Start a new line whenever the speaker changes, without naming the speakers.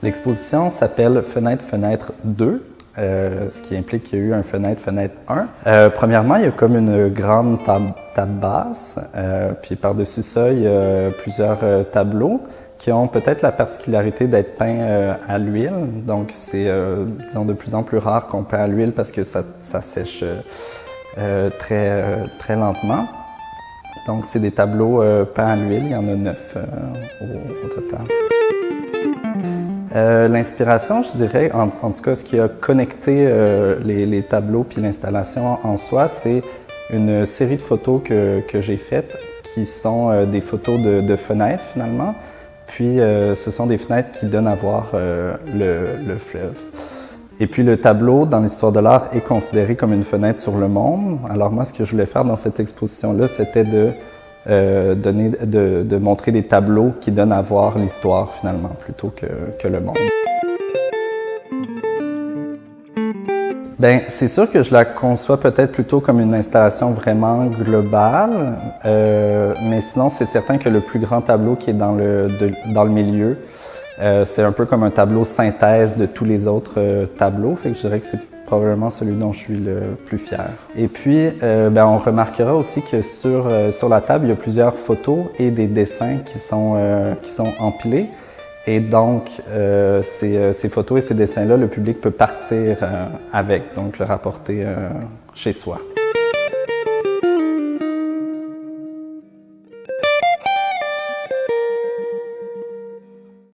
L'exposition s'appelle Fenêtre 2, ce qui implique qu'il y a eu un Fenêtre 1. Premièrement, il y a comme une grande table basse, puis par-dessus ça, il y a plusieurs tableaux qui ont peut-être la particularité d'être peints à l'huile. Donc c'est, disons, de plus en plus rare qu'on peint à l'huile parce que ça sèche très lentement. Donc c'est des tableaux peints à l'huile, il y en a 9 au total. L'inspiration, je dirais, en tout cas, ce qui a connecté les tableaux puis l'installation en soi, c'est une série de photos que j'ai faites qui sont des photos de fenêtres finalement. Puis ce sont des fenêtres qui donnent à voir le fleuve. Et puis le tableau, dans l'histoire de l'art, est considéré comme une fenêtre sur le monde. Alors moi, ce que je voulais faire dans cette exposition-là, c'était de montrer des tableaux qui donnent à voir l'histoire finalement, plutôt que le monde. Ben, c'est sûr que je la conçois peut-être plutôt comme une installation vraiment globale, mais sinon c'est certain que le plus grand tableau qui est dans le milieu, c'est un peu comme un tableau synthèse de tous les autres tableaux, fait que je dirais que c'est probablement celui dont je suis le plus fier. Et puis, ben, on remarquera aussi que sur la table, il y a plusieurs photos et des dessins qui sont empilés. Et donc, ces photos et ces dessins-là, le public peut partir avec, donc le rapporter chez soi.